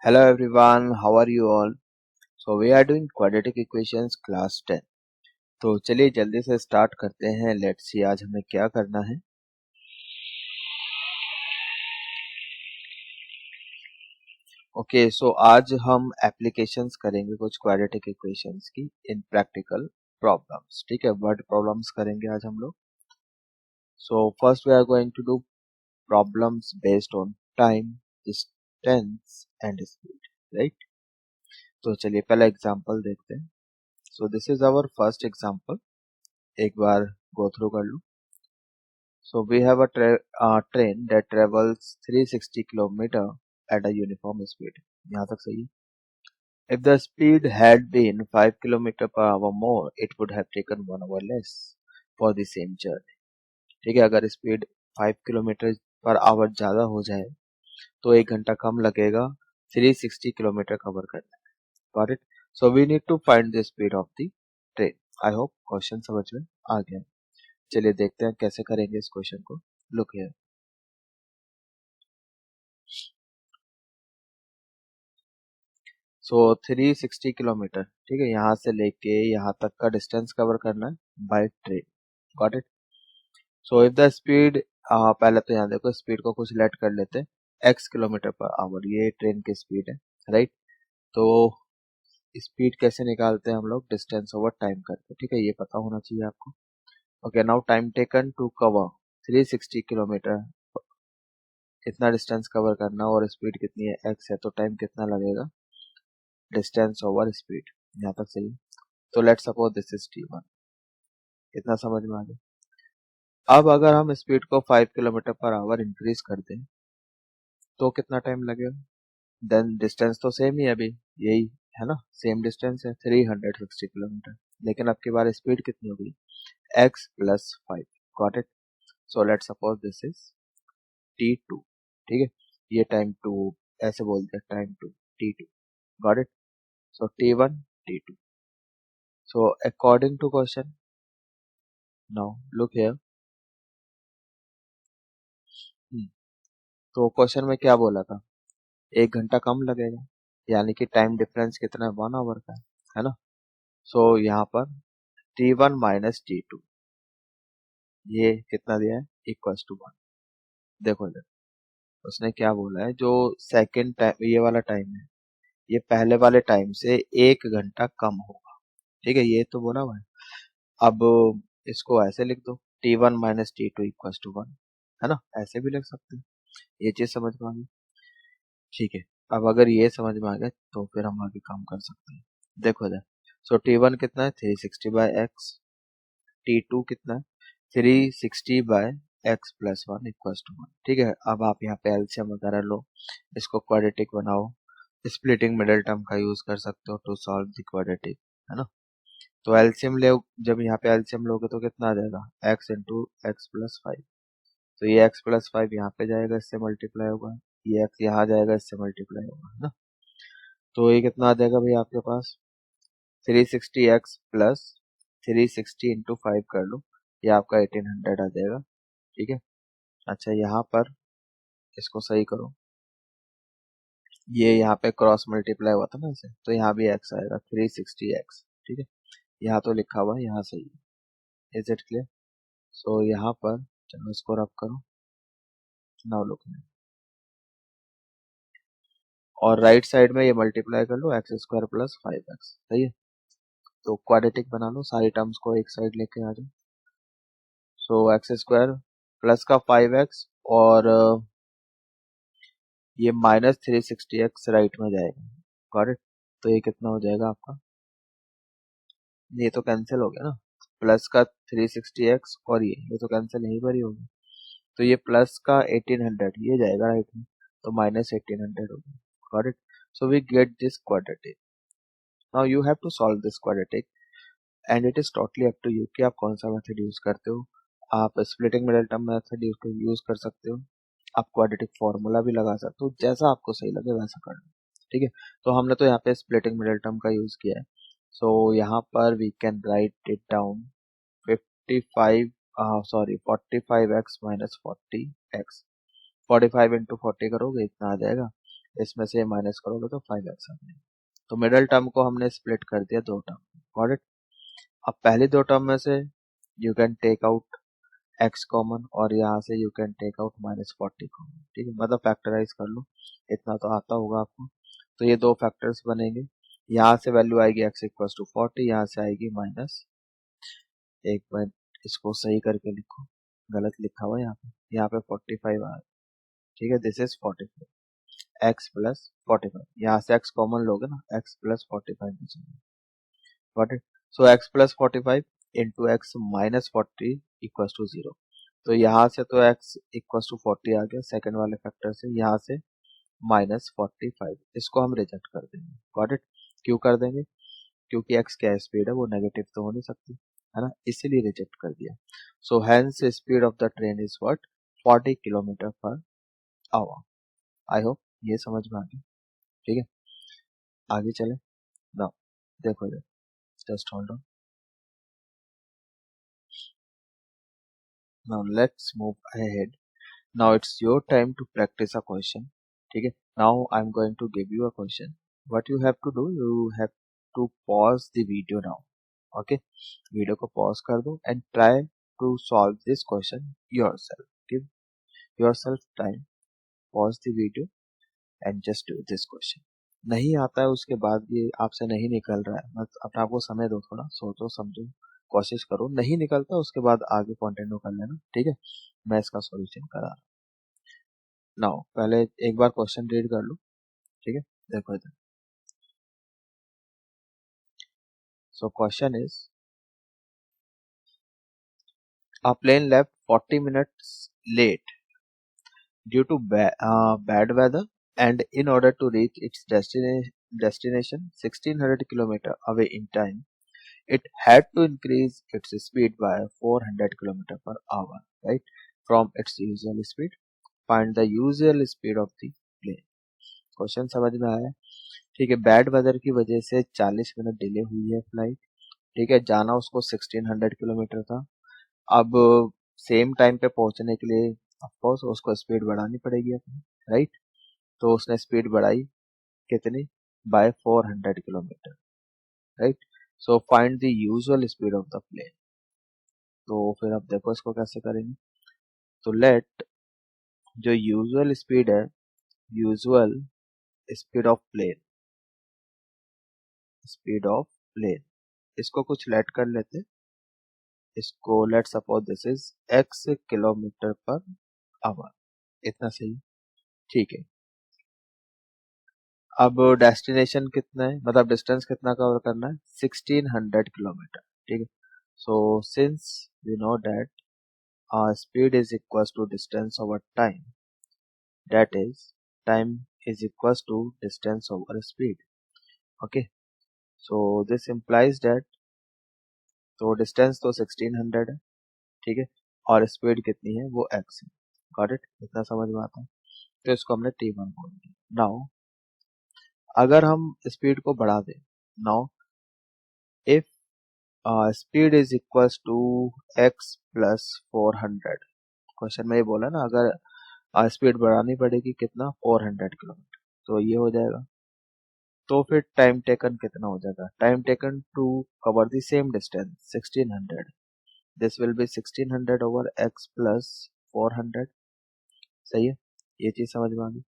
Hello everyone, how are you all? So we are doing quadratic equations class 10. तो चलिए जल्दी से start करते हैं. लेट्स सी आज हमें क्या करना है. ओके सो आज हम एप्लीकेशंस करेंगे कुछ क्वाड्रेटिक इक्वेशंस की इन प्रैक्टिकल प्रॉब्लम्स. ठीक है, वर्ड प्रॉब्लम्स करेंगे आज हम लोग. So first we are going to do problems based on time, distance and speed. Right, तो चलिए पहला एग्जांपल देखते हैं. So this is our first example. एक बार गो थ्रू कर लो. So we have a train that travels 360 kilometer at a uniform speed. यहाँ तक सही है. If the speed had been 5 kilometer per hour more, it would have taken 1 hour less for the same journey. ठीक है, अगर speed 5 kilometre per our ज्यादा हो जाए तो 1 घंटा कम लगेगा 360 किलोमीटर कवर करने में. Got it? So we need to find the speed of the train. I hope question समझ में आ गया. चलिए देखते हैं कैसे करेंगे इस क्वेश्चन को. Look here. सो 360 किलोमीटर, ठीक है, यहाँ से लेके यहाँ तक का डिस्टेंस कवर करना है by train. Got it. So if the speed, पहले तो यहाँ देखो स्पीड को कुछ लेट कर लेते हैं. x किलोमीटर पर आवर ये ट्रेन की स्पीड है. राइट, तो स्पीड कैसे निकालते हैं हम लोग? डिस्टेंस ओवर टाइम करके. ठीक है, ये पता होना चाहिए आपको. Okay, now time taken to cover 360 kilometre. कितना डिस्टेंस कवर करना और स्पीड कितनी है? x है, तो टाइम कितना लगेगा? Distance over speed. यहाँ तक सही. तो let's suppose this is t1. इतना समझ में आ गया. अब अगर हम स्पीड को 5 किलोमीटर पर आवर इंक्रीज कर दें तो कितना टाइम लगेगा? देन डिस्टेंस तो सेम ही है अभी, यही है ना, सेम डिस्टेंस है 360 किलोमीटर. लेकिन अब की बार स्पीड कितनी होगी? x plus 5. Got it. So let's suppose this is t2. ठीक है, ये टाइम 2 ऐसे बोलते हैं, time 2 t2. Got it. So t1 t2. So according to question, now look here. तो क्वेश्चन में क्या बोला था? 1 घंटा कम लगेगा, यानी कि टाइम डिफरेंस कितना है? 1 आवर का है ना. सो यहाँ पर t1 माइनस t2, ये कितना दिया है? Equals to 1. देखो देखो उसने क्या बोला है, जो सेकंड टाइम ये वाला टाइम है ये पहले वाले टाइम से 1 घंटा कम होगा. ठीक है, ये तो बोला हुआ है. अब इसको ऐसे लिख दो, t1 minus t2 equals to 1, है ना, ऐसे भी लिख सकते हैं. ये चीज समझ में आ गई. ठीक है, अब अगर ये समझ में आ गया तो फिर हम आगे काम कर सकते हैं. देखो इधर. सो t1 कितना है? 360 बाय एक्स. t2 कितना है? 360 by x plus 1 equals to 1. ठीक है, अब आप यहाँ पे एलसीएम वगैरह लो, इसको क्वाड्रेटिक बनाओ. स्प्लिटिंग मिडिल टर्म का यूज कर सकते हो टू सॉल्व द क्वाड्रेटिक, है ना. तो एलसीएम ले, जब यहाँ पे एलसीएम लोगे तो कितना आ जाएगा? x into x plus 5. तो ये x प्लस 5 यहाँ पे जाएगा, इससे मल्टीप्लाई होगा. ये x यहाँ जाएगा, इससे मल्टीप्लाई होगा, है ना. तो ये कितना आ जाएगा भाई आपके पास? 360x प्लस 360 इंटू 5 कर लो, ये आपका 1800 आ जाएगा. ठीक है. अच्छा, यहाँ पर इसको सही करो. ये यहाँ पे क्रॉस मल्टीप्लाई हुआ था ना इसे, तो यहाँ भी x आएगा 360x. ठीक है, यहाँ तो लिखा हुआ है, यहाँ सही है. Is it clear? सो यहाँ पर चलो इसको रब करो. नाउ लुक, और राइट साइड में ये मल्टीप्लाई कर लो, एक्स स्क्वायर प्लस 5x. सही है. तो क्वाड्रेटिक बना लो, सारी टर्म्स को एक साइड लेके आ जाओ. सो एक्स स्क्वायर प्लस का 5x और ये माइनस 360x राइट में जाएगा. Got it. तो ये कितना हो जाएगा आपका? ये तो कैंसिल हो गया ना, प्लस का 360x और ये तो कैंसिल यहीं पर ही होगा. तो ये प्लस का 1800 ये जाएगा राइट में, तो माइनस 1800 होगा. Got it. So we get this quadratic. Now you have to solve this quadratic and it is totally up to you कि आप कौन सा मेथड यूज करते हो. आप splitting middle term method use कर सकते हो, आप क्वाड्रेटिक फॉर्मूला भी लगा सकते हो, जैसा आपको सही लगे वैसा कर लो. ठीक है, तो हमने तो यहाँ पे स्प्लिटिंग मिडिल टर्म का यूज किया है. सो यहाँ पर we can write it down 55 sorry 45x minus 40x. 45 into 40 करोगे इतना आ जाएगा, इसमें से माइनस करोगे तो 5x आ जाएगा। तो मिडल टर्म को हमने स्प्लिट कर दिया दो टर्म, गॉट इट। अब पहली दो टर्म में से you can take out x common और यहाँ से you can take out -40 common, ठीक है, मतलब फैक्टराइज कर लो, इतना तो आता होगा आपको। तो ये दो फैक्टर्स बनेंगे, यहाँ से वैल्यू आएगी x इक्वल टू 40, यहाँ से आएगी माइनस, एक बार इसको सही करके लिखो, गलत लिखा हुआ यहाँ पे 45 आ, ठीक है, दिस इज 45, x प्लस 45, यहाँ से x कॉमन लोगे ना, x प्लस 45 बचेगा, got it. So x plus 45 into x minus 40 equal to 0। तो यहाँ से तो x इक्वल टू 40 आ गया सेकंड वाले फैक्टर से, यहाँ से -45, इसको हम रिजेक्ट कर देंगे, गॉट इट। क्यों कर देंगे? क्योंकि x क्या स्पीड है, वो नेगेटिव तो हो नहीं सकती, है ना, इसीलिए रिजेक्ट कर दिया। So hence speed of the train is what, 40 kilometre per our. I hope ये समझ में आ गया, ठीक है, आगे चले ना। देखो इधर, just hold on, now let's move ahead. Now it's your time to practise a question, ठीक है। Now I am going to give you a question, what you have to do, you have to pause the video now, okay. Video को pause कर दो and try to solve this question yourself, give yourself time, pause the video and just do this question. नहीं आता है उसके बाद ये आपसे नहीं निकल रहा है, बस अपने आपको समय दो, थोड़ा सोचो समझो, कोशिश करो, नहीं निकलता उसके बाद आगे कंटिन्यू कर लेना, ठीक है। मैं इसका सॉल्यूशन करा रहा हूँ। नाउ पहले एक बार क्वेश्चन रीड कर लो, ठीक है, देखो इधर। So question is, a plane left 40 minutes late due to bad weather, and in order to reach its destination 1600 km away in time, it had to increase its speed by 400 km per hour, right, from its usual speed. Find the usual speed of the plane. Question समझ में आया? ठीक है, bad weather की वजह से 40 minute delay हुई है फ्लाइट, ठीक है, जाना उसको 1600 किलोमीटर था। अब सेम टाइम पे पहुंचने के लिए ऑफकोर्स उसको स्पीड बढ़ानी पड़ेगी अपनी, राइट। तो उसने स्पीड बढ़ाई कितनी, by 400 kilometre, right. So find the usual speed of the plane. तो फिर अब देखो इसको कैसे करेंगे। तो लेट, जो यूजुअल स्पीड है, usual speed of plane, speed of plane, इसको कुछ लेट कर लेते, इसको let suppose this is x kilometre per hour, इतना सही, ठीक है। अब डेस्टिनेशन कितना है, मतलब डिस्टेंस कितना कवर करना है, 1600 किलोमीटर, ठीक है। So since we know that speed is equal to distance over time, that is time is equal to distance over speed, okay. So this implies that, तो डिस्टेंस तो 1600 है, ठीक है, और स्पीड कितनी है, वो x है, गॉट इट, इतना समझ में आता है। तो इसको हमने t1 बोल दिया। नाउ अगर हम स्पीड को बढ़ा दें, now if speed is equals to x plus 400, question में ये बोला ना, अगर स्पीड बढ़ानी पड़ेगी कितना, 400 किलोमीटर, तो ये हो जाएगा। तो फिर टाइम टेकन कितना हो जाएगा, time taken to cover the same distance 1600, this will be 1600 over x plus 400, सही है, ये चीज समझ में आ गई।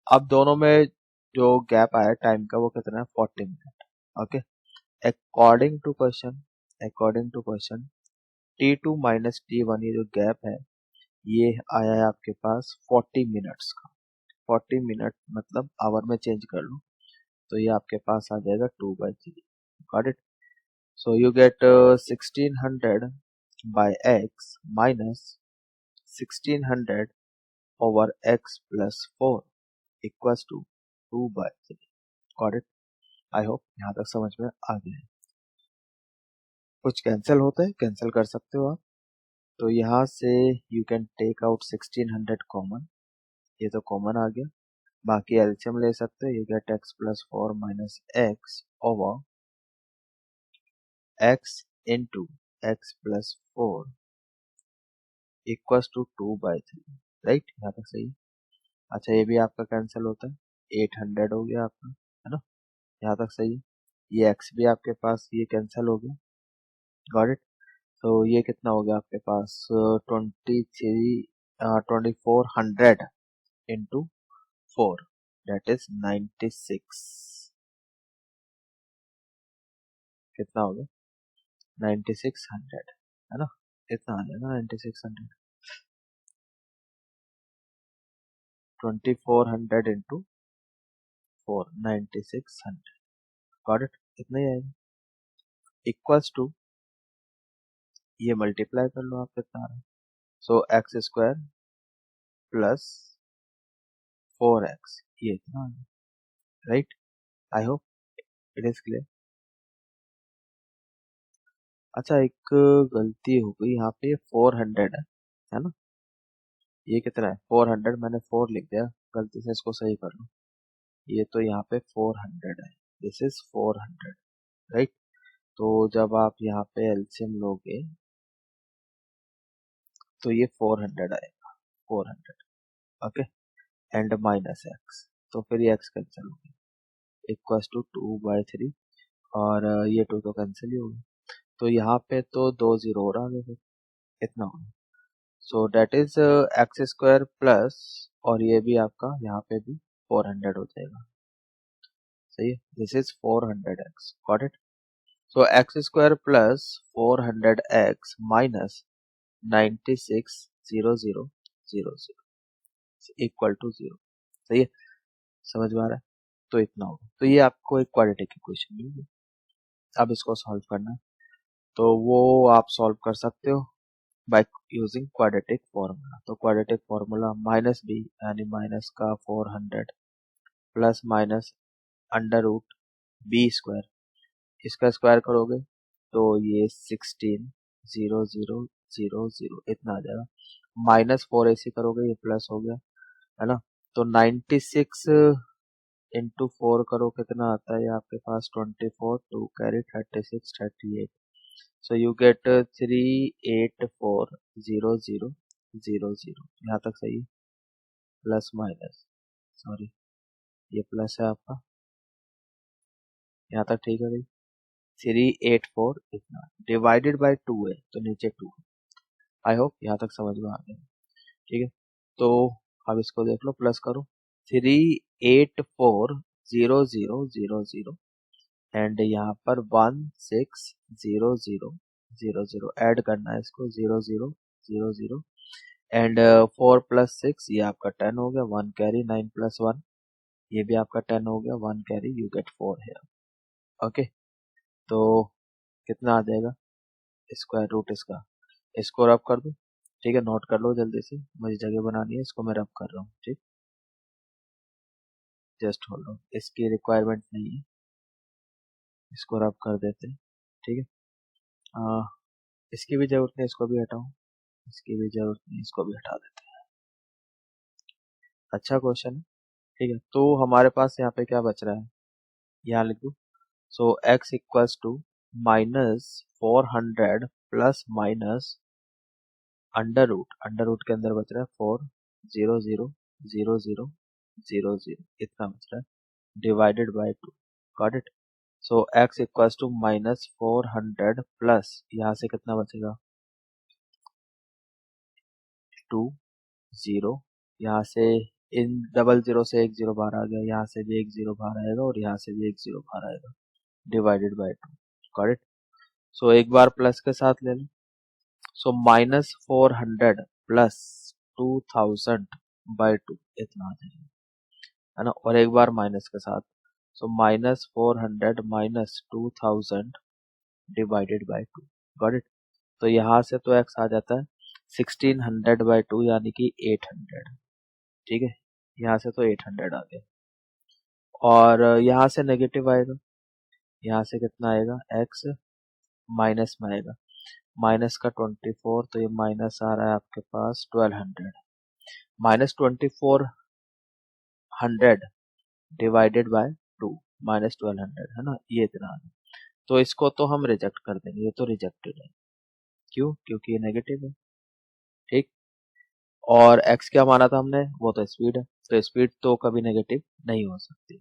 अब दोनों में जो गैप आया टाइम का, वो कितना है, 40 minute, okay. According to question, according to question T2 minus T1, ये जो गैप है, ये आया है आपके पास 40 मिनट्स का। 40 मिनट मतलब आवर में चेंज कर लो, तो ये आपके पास आ जाएगा 2/3, got it. So you get 1600 by x minus 1600 over x plus 4 equals to 2/3, got it. I hope यहाँ तक समझ में आ गया है। कुछ कैंसिल होता है, कैंसिल कर सकते हो आप। तो यहाँ से you can take out 1600 common, ये तो कॉमन आ गया, बाकी एलसीएम ले सकते हो, you get x plus 4 minus x over x into x plus 4 equals to 2/3, right, यहाँ तक सही। अच्छा, ये भी आपका कैंसिल होता है, 800 हो गया आपका, है ना, यहाँ तक सही है। ये x भी आपके पास ये कैंसिल हो गया, गॉट इट। तो ये कितना हो गया आपके पास 2400 इंटू 4 दैट इज 96, कितना हो गया 9600, है ना, कितना आ जाएगा 9600, 2400 इंटू 4 9600, गॉट इट, इतना ही आएगा, इक्वल्स टू ये मल्टीप्लाई कर लो आप कितना आ रहा है, सो एक्स स्क्वायर प्लस 4x, ये इतना आ गया, right. I hope it is clear. अच्छा एक गलती हो गई यहाँ पे, 400 है ना, ये कितना है 400, मैंने 4 लिख दिया गलती से, इसको सही कर लो। ये तो यहाँ पे 400 है, दिस इज 400, राइट। तो जब आप यहाँ पे एलसीएम लोगे तो ये 400 आएगा, 400, ओके, एंड माइनस एक्स, तो फिर ये एक्स कैंसिल हो गया, इक्वल्स टू 2/3, और ये 2 तो कैंसिल ही हो गया, तो यहाँ पे तो 2 0 और आ गए, फिर इतना होगा, so that is x square plus, और ये भी आपका यहाँ पे भी 400 हो जाएगा, सही है, this is 400x, got it. So x square plus 400x minus 96,000 equal to 0, सही है, समझ में आ रहा है, तो इतना होगा, तो ये आपको एक क्वाड्रेटिक इक्वेशन मिल गई। अब इसको सॉल्व करना है, तो वो आप सॉल्व कर सकते हो बाय यूजिंग क्वाड्रेटिक फॉर्मूला। तो क्वाड्रेटिक फॉर्मूला माइनस बी यानी माइनस का 400 plus minus under root B square, इसका स्क्वायर करोगे तो ये 16,000 इतना आ जाएगा, माइनस 4 ऐसे करोगे ये प्लस हो गया, है ना, तो 96 इंटू 4 करो कितना आता है आपके पास 24, 2 कैरी 36, 38, सो यू गेट 3840000, यहाँ तक सही है, प्लस माइनस, सॉरी ये प्लस है आपका, यहाँ तक ठीक है भाई, 384 इतना डिवाइडेड बाय 2 है तो नीचे 2, आई होप यहाँ तक समझ में आ गया, ठीक है। तो अब इसको देख लो, प्लस करो 3840000 एंड यहाँ पर 160000 ऐड करना है इसको 0000 एंड 4 प्लस 6 ये आपका 10 हो गया, 1 कैरी 9 प्लस 1 ये भी आपका 10 हो गया, 1 कैरी यू गेट 4 है, ओके। तो कितना आ जाएगा स्क्वायर रूट इसका, इसको रब कर दो, ठीक है, नोट कर लो जल्दी से, मुझे जगह बनानी है, इसको मैं रब कर रहा हूँ, ठीक, जस्ट होल्ड ऑन, इसकी रिक्वायरमेंट नहीं है, इसको रब कर देते हैं, ठीक है, इसकी भी जरूरत नहीं, इसको भी हटाओ, इसकी भी जरूरत नहीं, इसको भी हटा देते हैं, अच्छा क्वेश्चन है, ठीक है। तो हमारे पास यहाँ पे क्या बच रहा है, यहाँ लिख दो, so x equals to -400 plus minus under root के अंदर बच रहा है 4000000 इतना बच रहा है, divided by 2, got it. So x equals to -400 plus यहाँ से कितना बचेगा 2 0, यहाँ से इन डबल जीरो से एक जीरो बाहर आ गया, यहाँ से भी एक जीरो बाहर आएगा और यहाँ से भी एक जीरो बाहर आएगा, डिवाइडेड बाय 2, गॉट इट। सो एक बार प्लस के साथ ले लो, सो -400 प्लस 2000/2 इतना आ जाएगा, है ना, और एक बार माइनस के साथ, सो -400 minus 2000 divided by 2, got it. तो यहाँ से तो x आ जाता है 1600/2 यानी कि 800, ठीक है, यहाँ से तो 800 आ गया, और यहाँ से नेगेटिव आएगा, यहाँ से कितना आएगा x माइनस में आएगा, माइनस का 24, तो ये माइनस आ रहा है आपके पास 1200, -2400 डिवाइडेड बाय 2 -1200, है ना, ये इतना आ रहा है, तो इसको तो हम रिजेक्ट कर देंगे, ये तो रिजेक्टेड है, क्यों, क्योंकि ये नेगेटिव है, ठीक, और x क्या माना था हमने, वो तो स्पीड है, तो स्पीड तो कभी नेगेटिव नहीं हो सकती।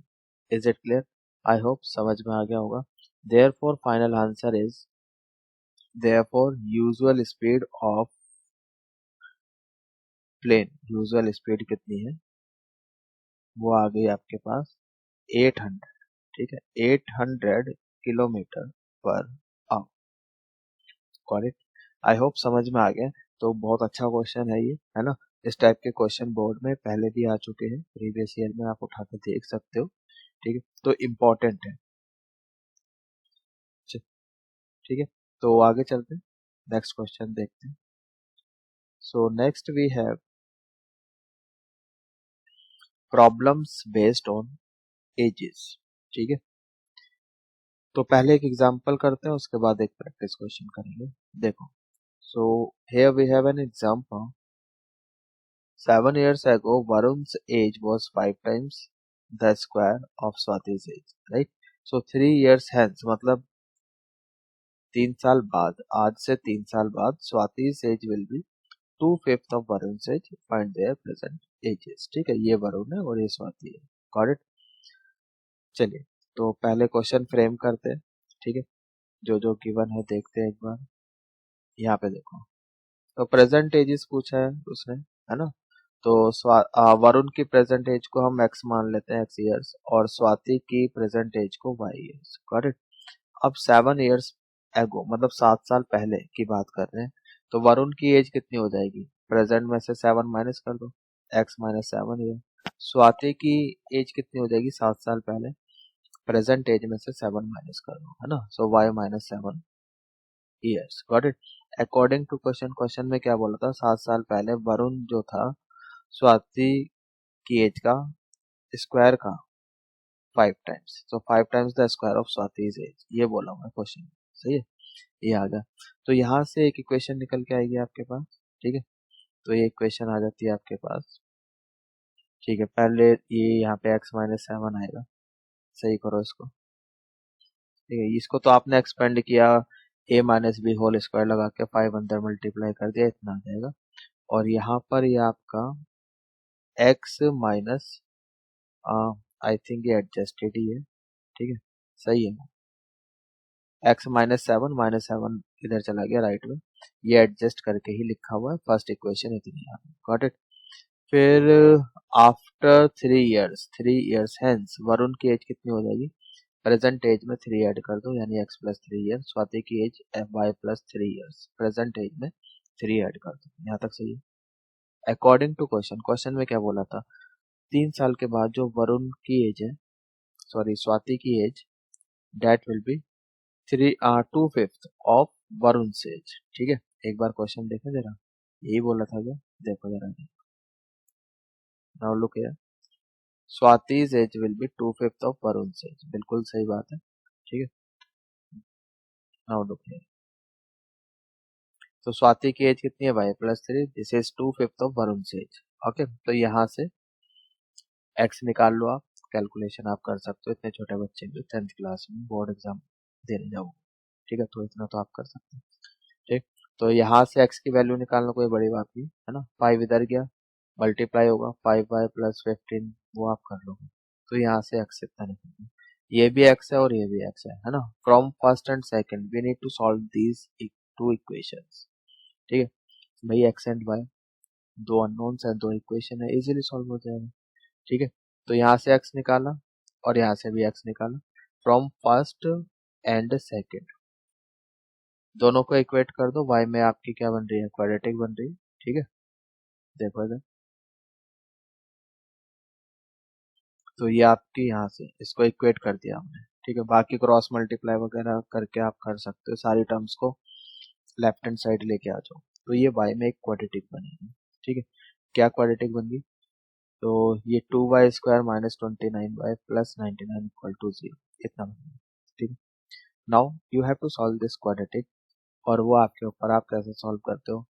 Is it clear? I hope समझ में आ गया होगा। Therefore final answer is, therefore usual speed of plane, usual speed कितनी है, वो आ गई आपके पास 800। ठीक है, 800 kilometre per our. Got it? I hope समझ में आ गया। तो बहुत अच्छा क्वेश्चन है ये, है ना। इस टाइप के क्वेश्चन बोर्ड में पहले भी आ चुके हैं, प्रीवियस ईयर में आप उठा के देख सकते हो। ठीक है, तो इम्पोर्टेंट है। ठीक है, तो आगे चलते हैं, नेक्स्ट क्वेश्चन देखते हैं। So next we have problems based on ages. ठीक है, तो पहले एक एग्जांपल करते हैं, उसके बाद एक प्रैक्टिस क्वेश्चन करेंगे। देखो, so here we have an example. 7 years ago, Varun's age was 5 times the square of Swati's age, right? So 3 years hence, मतलब 3 साल बाद, आज से 3 साल बाद, Swati's age will be 2/5 of Varun's age. Find their present ages. ठीक है, ये वरुण है और ये स्वाति है। Got it? चलिए, तो पहले क्वेश्चन फ्रेम करते हैं। ठीक है, जो जो गिवन है देखते हैं एक बार। यहाँ पे देखो, तो प्रेजेंट एजेस पूछा है उसने, है ना। तो वरुण की प्रेजेंट एज को हम x मान लेते हैं, x ईयर्स, और स्वाति की प्रेजेंट एज को y ईयर्स। Got it? अब 7 years एगो, मतलब 7 साल पहले की बात कर रहे हैं, तो वरुण की एज कितनी हो जाएगी, प्रेजेंट में से 7 माइनस कर दो, x माइनस 7 ईयर। स्वाति की एज कितनी हो जाएगी 7 साल पहले, प्रेजेंट एज में से 7 माइनस कर दो, है ना। So y minus 7 years. Got it? According to question, question में क्या बोला था, 7 साल पहले वरुण जो था स्वाति की एज का स्क्वायर का 5 टाइम्स, तो 5 times the square of Swati's age, ये बोला हुआ है क्वेश्चन। सही है, ये आ गया। तो यहाँ से एक इक्वेशन निकल के आएगी आपके पास। ठीक है, तो ये इक्वेशन आ जाती है आपके पास। ठीक है, पहले ये यहाँ पे x माइनस 7 आएगा, सही करो इसको। ठीक है, इसको तो आपने एक्सपेंड किया, a minus B whole square लगा के 5 अंदर मल्टीप्लाई कर दिया, इतना आ जाएगा। और यहाँ पर ये आपका x माइनस, आई थिंक ये एडजस्टेड ही है। ठीक है, सही है। x माइनस 7 इधर चला गया राइट में, ये एडजस्ट करके ही लिखा हुआ है। फर्स्ट इक्वेशन इतनी है। Got it? फिर after 3 years, 3 years hence Varun की एज कितनी हो जाएगी, प्रेजेंट एज में 3 ऐड कर दो, यानी x प्लस 3 ईयर। स्वाति की age y plus 3 years, present age में 3 ऐड कर दो। यहाँ तक सही है। अकॉर्डिंग टू क्वेश्चन, क्वेश्चन में क्या बोला था, 3 साल के बाद जो वरुण की एज है, सॉरी स्वाति की age, that will be 2/5 of Varun age. ठीक है, एक बार क्वेश्चन देखो जरा, यही बोला था क्या, देखो जरा। Now look here, Swati's age will be 2/5 of Varun age, बिल्कुल सही बात है। ठीक है, नाउ लुक हियर, तो स्वाति की एज कितनी है, y plus 3, this is 2/5 of Varun age. Okay, तो यहाँ से x निकाल लो आप, कैलकुलेशन आप कर सकते हो, इतने छोटे बच्चे जो 10th क्लास में बोर्ड एग्जाम देने जाओ। ठीक है, तो इतना तो आप कर सकते हैं। ठीक, तो यहाँ से x की वैल्यू निकालना कोई बड़ी बात नहीं, है ना। 5 इधर गया, मल्टीप्लाई होगा 5y प्लस 15, वो आप कर लोगे। तो यहाँ से x इतना निकलेगा, ये भी x है और ये भी x है ना। From first and second we need to solve these two equations. ठीक है भाई, x एंड y दो अननोन्स है, दो इक्वेशन है, इजीली सॉल्व हो जाएगा। ठीक है, तो यहाँ से x निकाला और यहाँ से भी x निकाला, फ्रॉम फर्स्ट एंड सेकंड, दोनों को इक्वेट कर दो, y में आपकी क्या बन रही है, क्वाड्रेटिक बन रही है। ठीक है, देखो इधर, तो ये आपकी यहाँ से इसको इक्वेट कर दिया हमने। ठीक है, बाकी क्रॉस मल्टीप्लाई वगैरह करके आप कर सकते हो, सारी टर्म्स को लेफ्ट हैंड साइड लेके आ जाओ, तो ये y में एक क्वाड्रेटिक बनेगी। ठीक है, क्या क्वाड्रेटिक बन गई, तो ये 2y² minus 29y plus 99 equal to 0, इतना बनेगा। ठीक है, now you have to solve this quadratic, और वो आपके ऊपर, आप कैसे सॉल्व करते हो,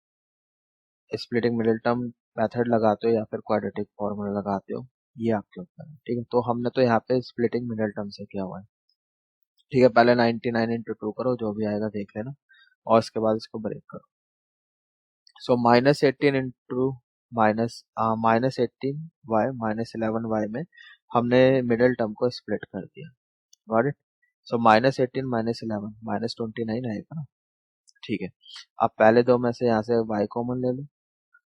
स्प्लिटिंग मिडिल टर्म मेथड लगाते हो या फिर क्वाड्रेटिक फॉर्मूला लगाते हो, ये आपके ऊपर है। ठीक है, तो हमने तो यहाँ पे स्प्लिटिंग मिडिल टर्म से किया हुआ है। ठीक है, पहले 99 इंटू 2 करो, जो भी आएगा देख लेना, और उसके बाद इसको ब्रेक करो। सो -18 इंटू -18y -11y में हमने मिडिल टर्म को स्प्लिट कर दिया। Got it. सो -18 -11 -29 आएगा ना। ठीक है, अब पहले दो में से यहाँ से y कॉमन ले लो,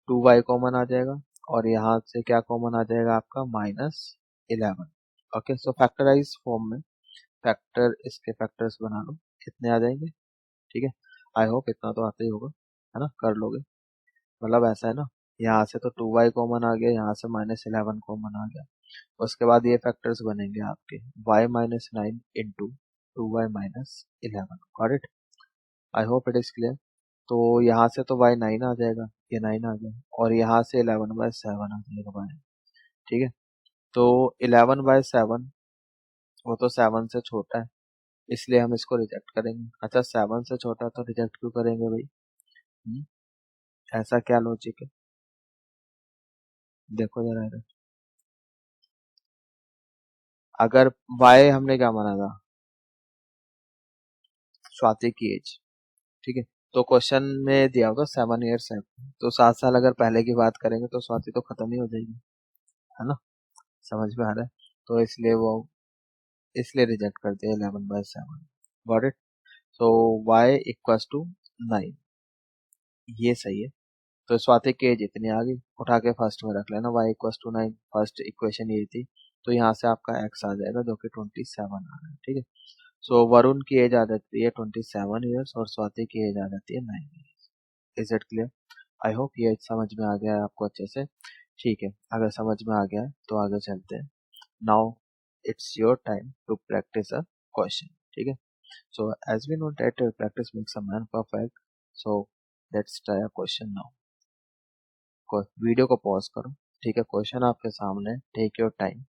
2y कॉमन आ जाएगा और यहाँ से क्या कॉमन आ जाएगा आपका -11। ओके, सो फैक्टराइज फॉर्म में फैक्टर इसके फैक्टर्स बना लो, कितने आ जाएंगे। ठीक है, आई होप इतना तो आता ही होगा, है ना, कर लोगे। मतलब ऐसा है ना, यहाँ से तो 2y कॉमन आ गया, यहाँ से -11 कॉमन आ गया। उसके बाद ये फैक्टर्स बनेंगे आपके y -9 into 2y -11। Got it, I hope it is clear. तो यहाँ से तो y 9 आ जाएगा, ये 9 आ गया, और यहाँ से 11/7 आ जाएगा y। ठीक है, तो 11/7 वो तो 7 से छोटा है, इसलिए हम इसको रिजेक्ट करेंगे। अच्छा, 7 से छोटा तो रिजेक्ट क्यों करेंगे भाई? हम्म, ऐसा क्या लॉजिक है? देखो जरा इधर। अगर y हमने क्या माना था, स्वाति की एज। ठीक है, तो क्वेश्चन में दिया होगा 7 years है, तो 7 साल अगर पहले की बात करेंगे तो स्वाति तो खत्म ही हो जाएगी, है ना। समझ में आ रहा है, तो इसलिए वो इसलिए रिजेक्ट कर दिया 11/7। Got it. So y equals to 9, ये सही है। तो स्वाति की एज इतनी आ गई, उठा के फर्स्ट में रख लेना, y equals to 9, first equation ये थी। तो यहाँ से आपका x आ जाएगा जो कि 27 आ रहा है। ठीक है, सो वरुण की एज आ जाती है 27 years और स्वाति की एज आ जाती है 9 years। Is it clear? I hope ये समझ में आ गया है आपको अच्छे से। ठीक है, अगर समझ में आ गया है तो आगे चलते हैं। Now it's your time to practise a question. ठीक है, so as we know that practice makes a man perfect, so let's try a question now. Video को पॉज करो। ठीक है, क्वेश्चन आपके सामने, टेक योर टाइम,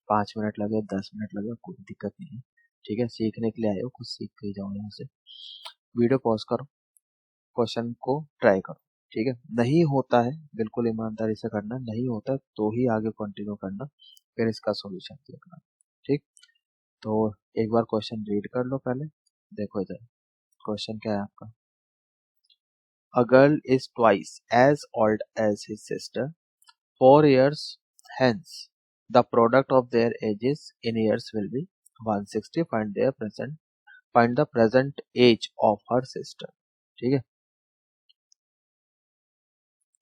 5 मिनट लगे 10 minute लगे कोई दिक्कत नहीं है। ठीक है, सीखने के लिए आए हो, कुछ सीख के जाओ यहाँ से। वीडियो पॉज करो, क्वेश्चन को ट्राई करो। ठीक है, नहीं होता है बिल्कुल ईमानदारी से करना, नहीं होता है तो ही आगे कंटिन्यू करना, फिर इसका सॉल्यूशन देखना। ठीक, तो एक बार क्वेश्चन रीड कर लो पहले। देखो इधर क्वेश्चन क्या है आपका। A girl is twice as old as his sister, 4 years hence the product of their ages in years will be 160। find the present age of her sister। ठीक है,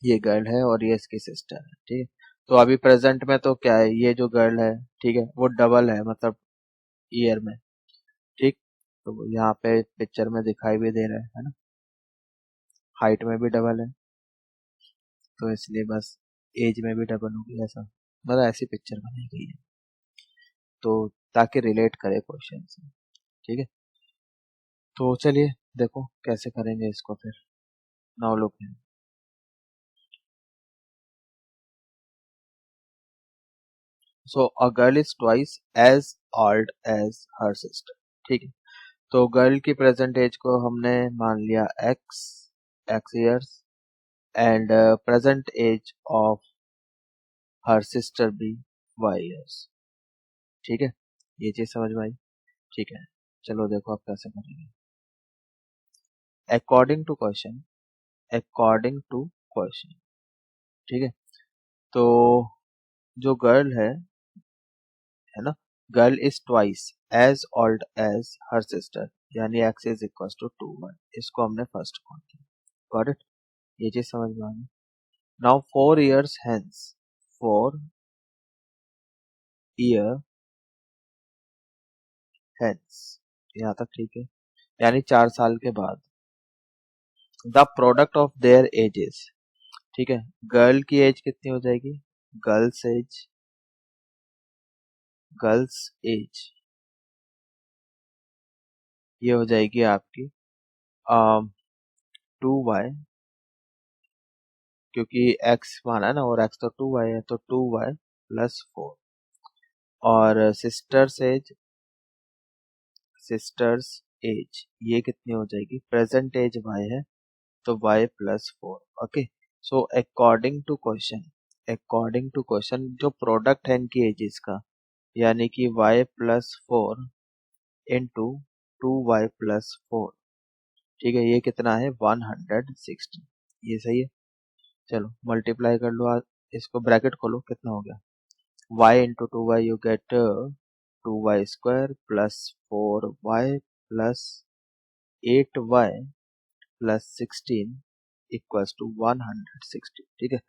ये गर्ल है और ये इसकी सिस्टर है। ठीक है, तो अभी प्रेजेंट में तो क्या है, ये जो गर्ल है, ठीक है, वो डबल है, मतलब ईयर में। ठीक, तो यहाँ पे पिक्चर में दिखाई भी दे रहा है ना, हाइट में भी डबल है, तो इसलिए बस एज में भी डबल होगी, ऐसा मतलब ऐसी पिक्चर बनाई गई है, तो ताकि रिलेट करे क्वेश्चन से। ठीक है, तो चलिए देखो कैसे करेंगे इसको फिर। Now look, so a girl is twice as old as her sister. ठीक है, तो गर्ल की प्रेजेंट एज को हमने मान लिया x years, and present age of her sister भी y years। ठीक है, ये चीज समझ में आई। ठीक है, चलो देखो आप कैसे करेंगे। According to question, according to question. ठीक है, तो जो गर्ल है ना, girl is twice as old as her sister, यानी x is equal to 2y, इसको हमने फर्स्ट कॉल किया। गॉट इट, ये चीज समझ में आ गई। Now 4 years hence, 4 year hence, यहाँ तक ठीक है, यानी 4 साल के बाद। The product of their edges. ठीक है, गर्ल की एज कितनी हो जाएगी, गर्ल्स एज, गर्ल्स एज ये हो जाएगी आपकी 2y, क्योंकि x माना है ना, और x तो 2y है, तो 2y+4। और सिस्टर्स एज ये कितनी हो जाएगी, प्रेजेंट एज y है तो y+4। Okay, so according to question जो प्रोडक्ट है इनकी एजेस का, यानी कि y+4 इंटू 2y+4। ठीक है, ये कितना है 160, ये सही है। चलो मल्टीप्लाई कर लो, इसको ब्रैकेट खोलो, कितना हो गया y into 2y, you get 2y² plus 4y plus 8y plus 16 equals to 160। ठीक है,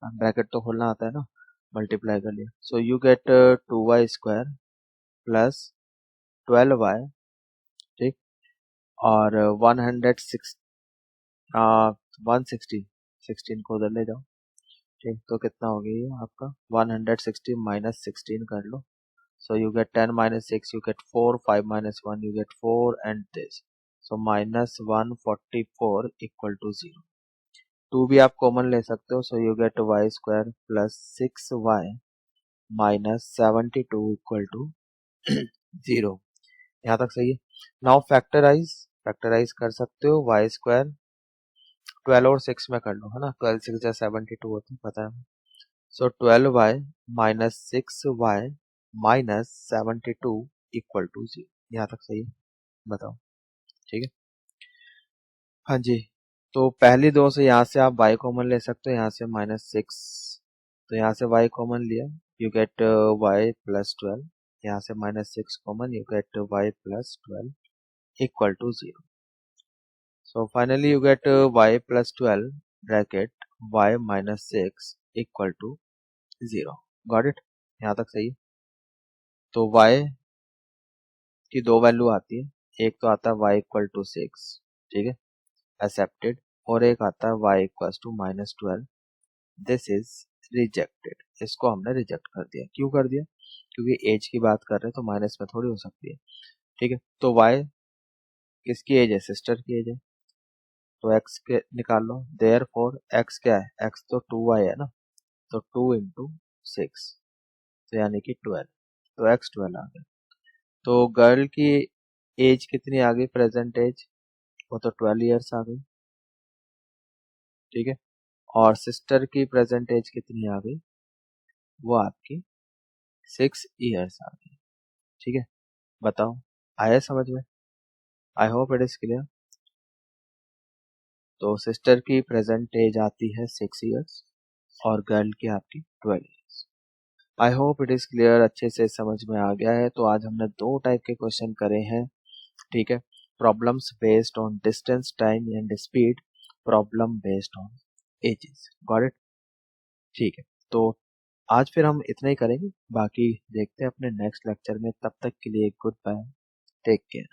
ब्रैकेट तो खोलना आता है ना, मल्टीप्लाई कर लिया। सो you get 2y² plus 12y, ठीक, और 160 16 को उधर ले जाओ। ठीक, तो कितना हो गया ये आपका 160 माइनस 16 कर लो। So you get 10 minus 6 you get 4, 5 minus 1 you get 4 and this, so minus 144 equal to 0। 2 भी आप कॉमन ले सकते हो, so you get y² plus 6y minus 72 equal to 0। यहाँ तक सही है। नाउ फैक्टराइज कर सकते हो, y² 12 और 6 में कर लो, है ना, 12 6 या 72 होता है, पता है। So 12y minus 6y minus 72 equal to 0। यहाँ तक सही है, बताओ। ठीक है, हाँ जी। तो पहली दो से यहाँ से आप y कॉमन ले सकते हो, यहाँ से -6, तो यहाँ से y कॉमन लिया, यू गेट y प्लस 12, यहाँ से -6 common, you get y plus 12 equal to 0। So finally you get y plus 12 bracket y minus 6 equal to 0. Got it? यहाँ तक सही है। तो y की दो वैल्यू आती है, एक तो आता है y इक्वल टू 6, ठीक है, एक्सेप्टेड, और एक आता है y equal to -12, this is rejected. इसको हमने रिजेक्ट कर दिया। क्यों कर दिया? क्योंकि एज की बात कर रहे हैं तो माइनस में थोड़ी हो सकती है। ठीक है, तो y किसकी एज है? सिस्टर की एज है, तो x के निकाल लो। देयरफॉर x क्या है? x तो 2y है ना, तो 2 इंटू 6, तो यानी कि 12, तो x 12 आ गया। तो गर्ल की एज कितनी आ गई? प्रेजेंट एज वो तो 12 ईयर्स आ गई, ठीक है, और सिस्टर की प्रेजेंट एज कितनी आ गई? वो आपकी 6 ईयर्स आ गई। ठीक है, बताओ, आया समझ में? I hope it is clear. तो सिस्टर की प्रेजेंट एज आती है 6 ईयर्स और गर्ल की आपकी 12 years. I hope it is clear, अच्छे से समझ में आ गया है। तो आज हमने दो टाइप के क्वेश्चन करे हैं, ठीक है, problems based on distance, time and speed, problem based on edges. Got it? ठीक है, तो आज फिर हम इतना ही करेंगे, बाकी देखते हैं अपने नेक्स्ट लेक्चर में। तब तक के लिए गुड बाय, टेक केयर।